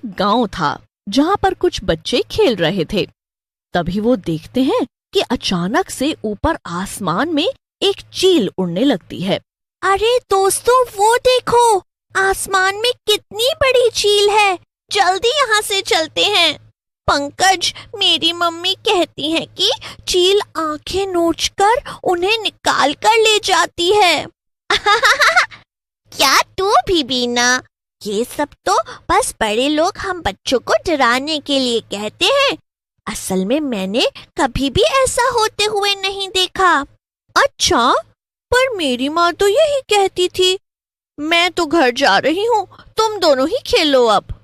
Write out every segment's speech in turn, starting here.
एक गांव था जहां पर कुछ बच्चे खेल रहे थे। तभी वो देखते हैं कि अचानक से ऊपर आसमान में एक चील उड़ने लगती है। अरे दोस्तों, वो देखो, आसमान में कितनी बड़ी चील है। जल्दी यहाँ से चलते हैं। पंकज, मेरी मम्मी कहती है कि चील आंखें नोचकर उन्हें निकाल कर ले जाती है। क्या तू भी बीना? ये सब तो बस बड़े लोग हम बच्चों को डराने के लिए कहते हैं। असल में मैंने कभी भी ऐसा होते हुए नहीं देखा। अच्छा, पर मेरी माँ तो यही कहती थी। मैं तो घर जा रही हूँ, तुम दोनों ही खेलो अब।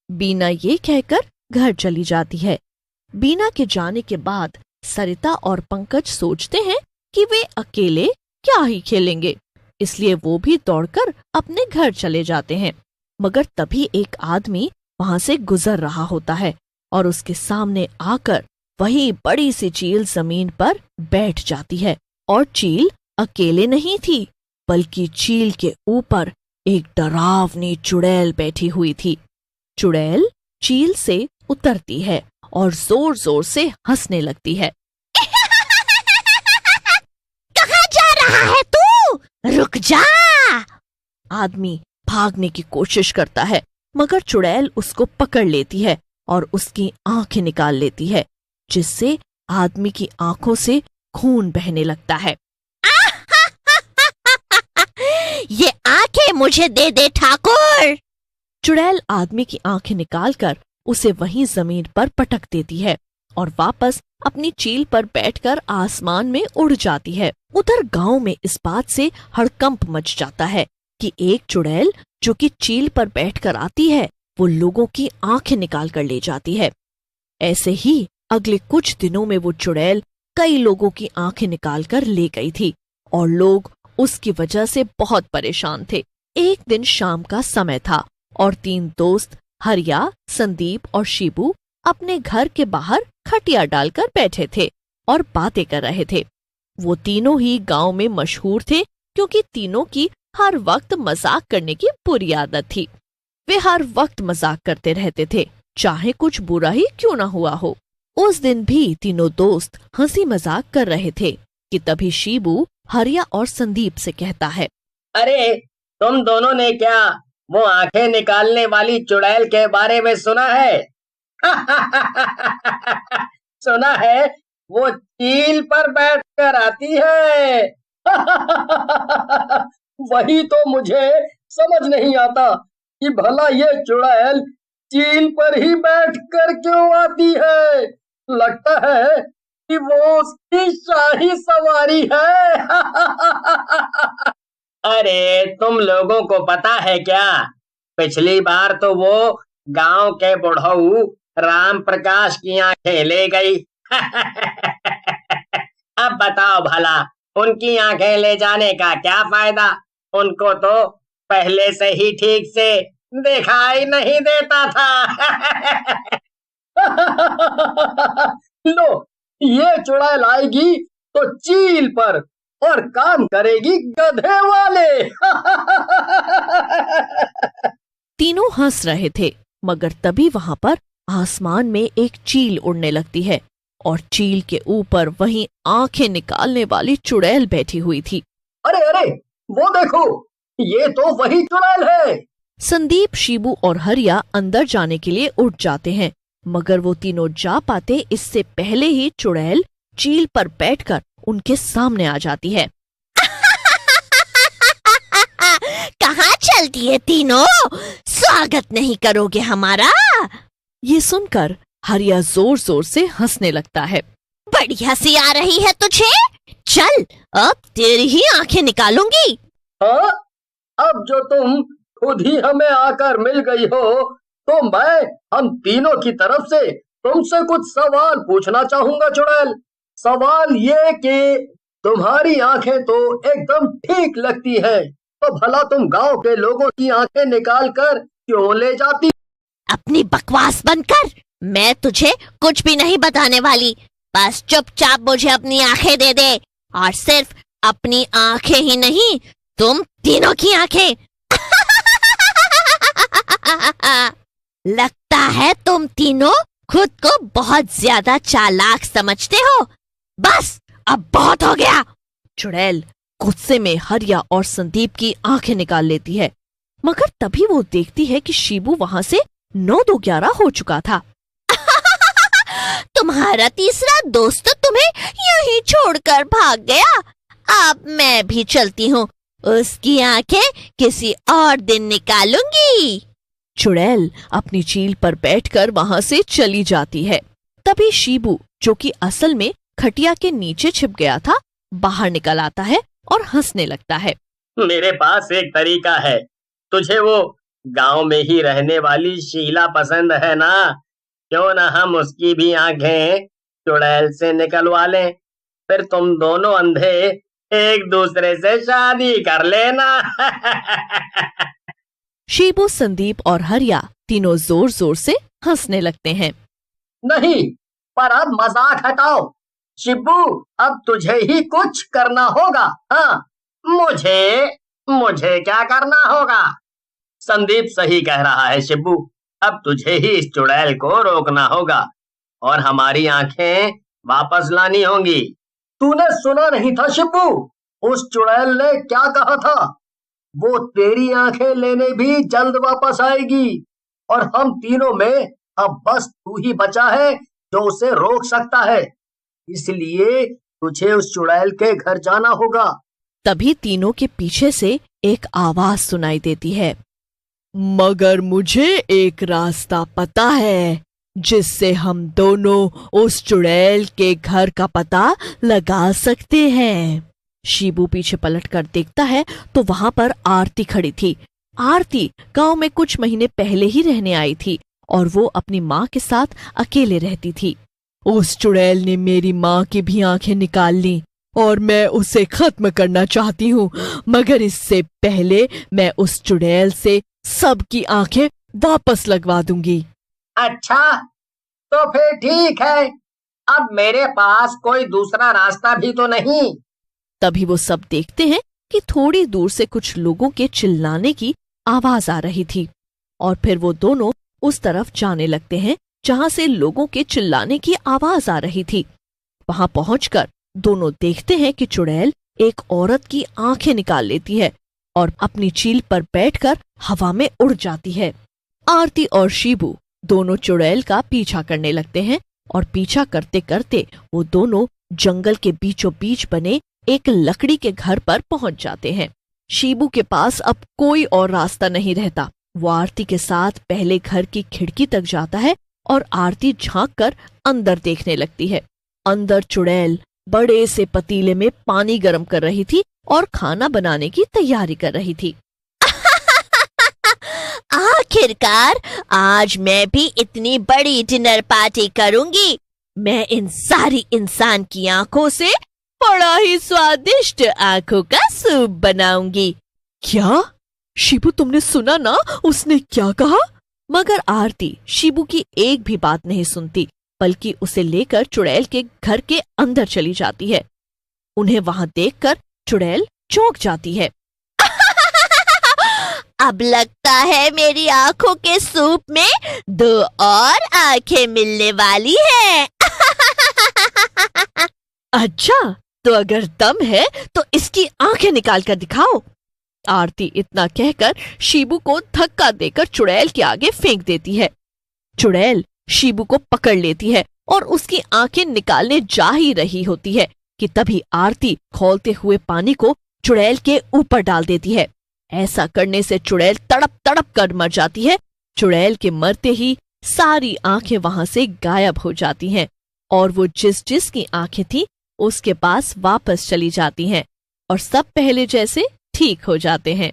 बीना ये कहकर घर चली जाती है। बीना के जाने के बाद सरिता और पंकज सोचते हैं कि वे अकेले क्या ही खेलेंगे, इसलिए वो भी दौड़कर अपने घर चले जाते हैं। मगर तभी एक आदमी वहां से गुजर रहा होता है और उसके सामने आकर वही बड़ी सी चील जमीन पर बैठ जाती है। और चील अकेले नहीं थी, बल्कि चील के ऊपर एक डरावनी चुड़ैल बैठी हुई थी। चुड़ैल चील से उतरती है और जोर जोर से हंसने लगती है। कहाँ जा रहा है तू? रुक जा। आदमी भागने की कोशिश करता है, मगर चुड़ैल उसको पकड़ लेती है और उसकी आंखें निकाल लेती है, जिससे आदमी की आंखों से खून बहने लगता है। ये आंखें मुझे दे दे ठाकुर। चुड़ैल आदमी की आंखें निकालकर उसे वहीं जमीन पर पटक देती है और वापस अपनी चील पर बैठकर आसमान में उड़ जाती है। उधर गांव में इस बात से हड़कंप मच जाता है कि एक चुड़ैल जो कि चील पर बैठकर आती है, वो लोगों की आंखें निकाल कर ले जाती है। ऐसे ही अगले कुछ दिनों में वो चुड़ैल कई लोगों की आंखें निकाल कर ले गई थी और लोग उसकी वजह से बहुत परेशान थे। एक दिन शाम का समय था और 3 दोस्त हरिया, संदीप और शिबू अपने घर के बाहर खटिया डालकर बैठे थे और बातें कर रहे थे। वो तीनों ही गांव में मशहूर थे क्योंकि तीनों की हर वक्त मजाक करने की बुरी आदत थी। वे हर वक्त मजाक करते रहते थे, चाहे कुछ बुरा ही क्यों न हुआ हो। उस दिन भी तीनों दोस्त हंसी मजाक कर रहे थे कि तभी शिबू हरिया और संदीप से कहता है, अरे तुम दोनों ने क्या वो आंखें निकालने वाली चुड़ैल के बारे में सुना है? सुना है वो चील पर बैठकर आती है। वही तो मुझे समझ नहीं आता कि भला ये चुड़ैल चील पर ही बैठकर क्यों आती है। लगता है कि वो उसकी शाही सवारी है। अरे तुम लोगों को पता है क्या, पिछली बार तो वो गांव के बुढ़ऊ राम प्रकाश की आंखें ले गई। अब बताओ भला उनकी आंखें ले जाने का क्या फायदा? उनको तो पहले से ही ठीक से दिखाई नहीं देता था। लो, ये चुड़ैल आएगी तो चील पर और काम करेगी गधे वाले। तीनों हंस रहे थे, मगर तभी वहां पर आसमान में एक चील उड़ने लगती है और चील के ऊपर वहीं आंखें निकालने वाली चुड़ैल बैठी हुई थी। अरे अरे, वो देखो, ये तो वही चुड़ैल है। संदीप, शिबू और हरिया अंदर जाने के लिए उठ जाते हैं, मगर वो तीनों जा पाते इससे पहले ही चुड़ैल चील पर बैठकर उनके सामने आ जाती है। कहाँ चलती है तीनों? स्वागत नहीं करोगे हमारा? ये सुनकर हरिया जोर जोर से हंसने लगता है। बड़ी हंसी आ रही है तुझे? चल, अब तेरी ही आंखें निकालूंगी। हाँ, अब जो तुम खुद ही हमें आकर मिल गई हो, तो मैं हम तीनों की तरफ से तुमसे कुछ सवाल पूछना चाहूंगा चुड़ैल। सवाल ये कि तुम्हारी आंखें तो एकदम ठीक लगती है, तो भला तुम गांव के लोगों की आंखें निकाल कर क्यों ले जाती? अपनी बकवास बंद कर, मैं तुझे कुछ भी नहीं बताने वाली। बस चुपचाप मुझे अपनी आंखें दे दे, और सिर्फ अपनी आंखें ही नहीं, तुम तीनों की आंखें। लगता है तुम तीनों खुद को बहुत ज्यादा चालाक समझते हो। बस अब बहुत हो गया। चुड़ैल गुस्से में हरिया और संदीप की आंखें निकाल लेती है, मगर तभी वो देखती है कि शिबू वहां से 9-2-11 हो चुका था। तुम्हारा तीसरा दोस्त तो तुम्हें यहीं छोड़कर भाग गया। अब मैं भी चलती हूँ, उसकी आंखें किसी और दिन निकालूंगी। चुड़ैल अपनी चील पर बैठकर वहां से चली जाती है। तभी शिबू, जो कि असल में खटिया के नीचे छिप गया था, बाहर निकल आता है और हंसने लगता है। मेरे पास एक तरीका है। तुझे वो गांव में ही रहने वाली शीला पसंद है ना? क्यों ना हम उसकी भी आंखें चुड़ैल से निकलवा लें, फिर तुम दोनों अंधे एक दूसरे से शादी कर लेना। शिबू, संदीप और हरिया तीनों जोर जोर से हंसने लगते हैं। नहीं, पर अब मजाक हटाओ। शिब्बू, अब तुझे ही कुछ करना होगा। हाँ, मुझे क्या करना होगा? संदीप सही कह रहा है शिब्बू, अब तुझे ही इस चुड़ैल को रोकना होगा और हमारी आंखें वापस लानी होंगी। तूने सुना नहीं था शिब्बू, उस चुड़ैल ने क्या कहा था? वो तेरी आंखें लेने भी जल्द वापस आएगी और हम तीनों में अब बस तू ही बचा है जो उसे रोक सकता है। इसलिए तुझे उस चुड़ैल के घर जाना होगा। तभी तीनों के पीछे से एक आवाज सुनाई देती है, मगर मुझे एक रास्ता पता है जिससे हम दोनों उस चुड़ैल के घर का पता लगा सकते हैं। शिबू पीछे पलटकर देखता है तो वहां पर आरती खड़ी थी। आरती गांव में कुछ महीने पहले ही रहने आई थी और वो अपनी माँ के साथ अकेले रहती थी। उस चुड़ैल ने मेरी माँ की भी आंखें निकाल ली और मैं उसे खत्म करना चाहती हूँ, मगर इससे पहले मैं उस चुड़ैल से सबकी आंखें वापस लगवा दूंगी। अच्छा, तो फिर ठीक है। अब मेरे पास कोई दूसरा रास्ता भी तो नहीं। तभी वो सब देखते हैं कि थोड़ी दूर से कुछ लोगों के चिल्लाने की आवाज आ रही थी और फिर वो दोनों उस तरफ जाने लगते हैं जहां से लोगों के चिल्लाने की आवाज आ रही थी। वहां पहुंचकर दोनों देखते हैं कि चुड़ैल एक औरत की आंखें निकाल लेती है और अपनी चील पर बैठकर हवा में उड़ जाती है। आरती और शिबू दोनों चुड़ैल का पीछा करने लगते हैं और पीछा करते करते वो दोनों जंगल के बीचों बीच बने एक लकड़ी के घर पर पहुंच जाते हैं। शिबू के पास अब कोई और रास्ता नहीं रहता। वो आरती के साथ पहले घर की खिड़की तक जाता है और आरती झांक कर अंदर देखने लगती है। अंदर चुड़ैल बड़े से पतीले में पानी गर्म कर रही थी और खाना बनाने की तैयारी कर रही थी। आखिरकार आज मैं भी इतनी बड़ी डिनर पार्टी करूंगी। मैं इन सारी इंसान की आंखों से बड़ा ही स्वादिष्ट आंखों का सूप बनाऊंगी। क्या? शिबू, तुमने सुना ना उसने क्या कहा? मगर आरती शिबू की एक भी बात नहीं सुनती, बल्कि उसे लेकर चुड़ैल के घर के अंदर चली जाती है। उन्हें वहां देखकर चुड़ैल चौंक जाती है। अब लगता है मेरी आंखों के सूप में 2 और आंखें मिलने वाली है। अच्छा, तो अगर दम है तो इसकी आंखें निकाल कर दिखाओ। आरती इतना कहकर शिबू को धक्का देकर चुड़ैल के आगे फेंक देती है। चुड़ैल शिबू को पकड़ लेती है और उसकी आंखें निकालने जा ही रही होती है कि तभी आरती खौलते हुए पानी को चुड़ैल के ऊपर डाल देती है। ऐसा करने से चुड़ैल तड़प तड़प कर मर जाती है। चुड़ैल के मरते ही सारी आंखें वहां से गायब हो जाती हैं और वो जिसकी आंखें थी उसके पास वापस चली जाती हैं और सब पहले जैसे ठीक हो जाते हैं।